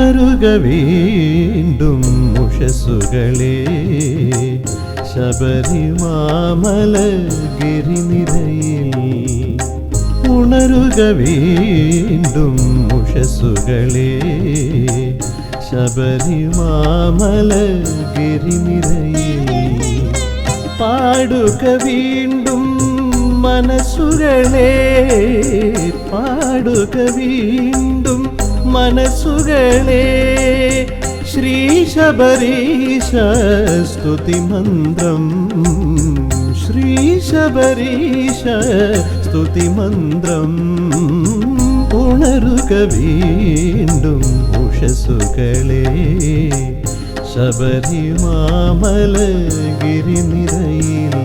ഉണരുക വീണ്ടും ഉഷസ്സുകളെ ശബരിമാമല ഗിരിനിരയിൽ ഉണരുക വീണ്ടും ഉഷസ്സുകളെ ശബരിമാമല ഗിരിനിരയിൽ പാടുക വീണ്ടും മനസ്സുകളെ പാടുക വീണ്ടും മനസ്സുകളെ ശ്രീ ശബരീശ സ്തുതി മന്ത്രം ശ്രീ ശബരീശ സ്തുതി മന്ത്രം ഉണരുക വീണ്ടും ഉഷസ്സുകളെ ശബരിമാമല ഗിരിനിരയിൽ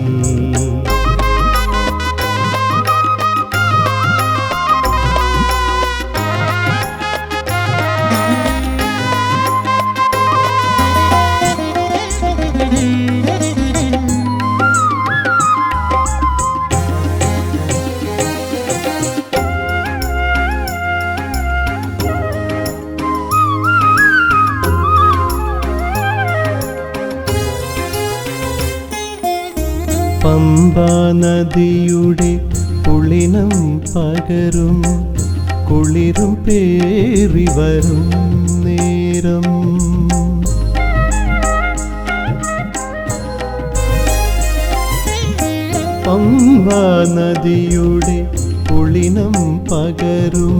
പമ്പാ നദിയുടെ പുളിനം പകരും കുളിരും പേറി വരും നേരം പമ്പാ നദിയുടെ പുളിനം പകരും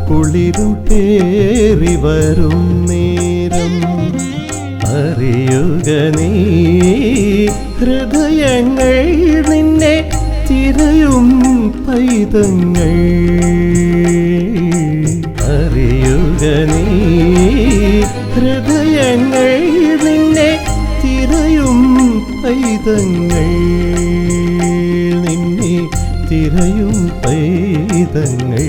കുളിരും പേറി വരും നേരം അറിയുക നീ ഹൃദയങ്ങൾ നിന്നെ തിരയും പൈതങ്ങൾ അറിയുക നീ ഹൃദയങ്ങൾ നിന്നെ തിരയും പൈതങ്ങൾ നിന്നെ തിരയും പൈതങ്ങൾ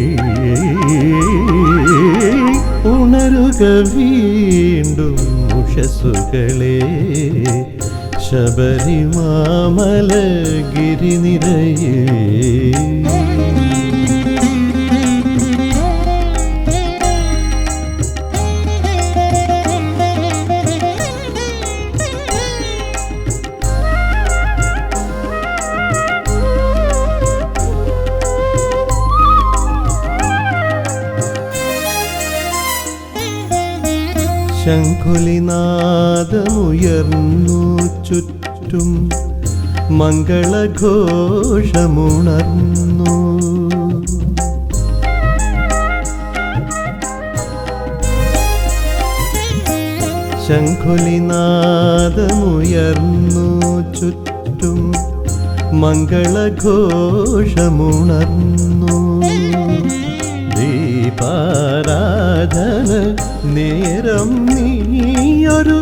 ഉണരുക വീണ്ടും ഉഷസ്സുകളെ ശബരിമാമല ഗിരിനിരയിൽ ശംഖുലിനാദമുയർന്നു ചുറ്റും മംഗളഘോഷമുണർന്നു ശംഖുലിനാദമുയർന്നു ചുറ്റും മംഗളഘോഷമുണർന്നു ദീപാരാധന നേരം നീയൊരു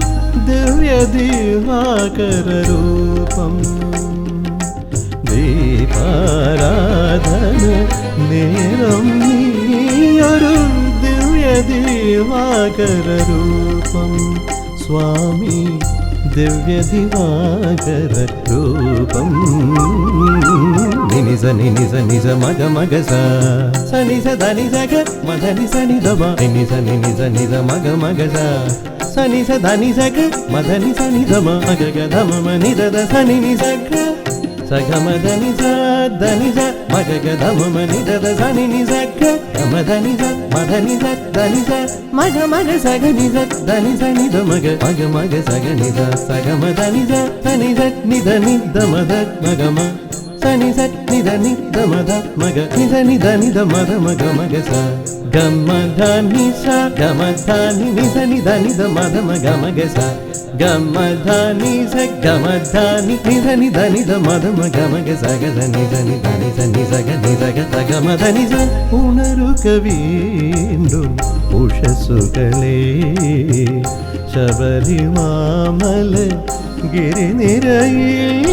ദിവ്യദിവാകര രൂപം ദീപാരാധന നേരം നീയൊരു ദിവ്യദിവാകര രൂപം സ്വാമി ദിവ്യദിവാകര രൂപം നിനിസ നിനിസ നിസ മഗ മഗ സ നിസ ധനി സഗ മധനി സനി ദമ നിനിസ നിനിസ നിസ മഗ മഗ സ നിസ ധനി സഗ മധനി സനി ദമ മഗ ഗ ധമ മനി ദ സനി നി സഗ സഗ മധനി സ ധനി സ മഗ ഗ ധമ മനി ദ സനി നി സഗ ധമ ധനി സ മധനി സ ധനി സ മഗ മഗ സഗ നി സ ധനി സ നി ദ മഗ മഗ മഗ സഗ നി സ സഗ മധനി സ ധനി സ നി ധ നി ദ മധ മഗ മ സനി സ നി ധ നി ദ മധ മഗ നി സ നി ധ നി ദ മധ മഗ മഗ സ ഗമ ധനി സ ഗമ ധനി നി സ നി ധ നി ദ മധ മഗ മഗ സ ഗമ ധനി സ ഗമ ധനി നി സ നി ധ നി ദ മധ മഗ മഗ സ ഗ സ നി സ നി ധ നി സ നി സ ഗ നി സ ഗ സ ഗമ ധനി സ ഉണരുക വീണ്ടും ഉഷസ്സുകളെ ശബരിമാമല ഗിരിനിരയിൽ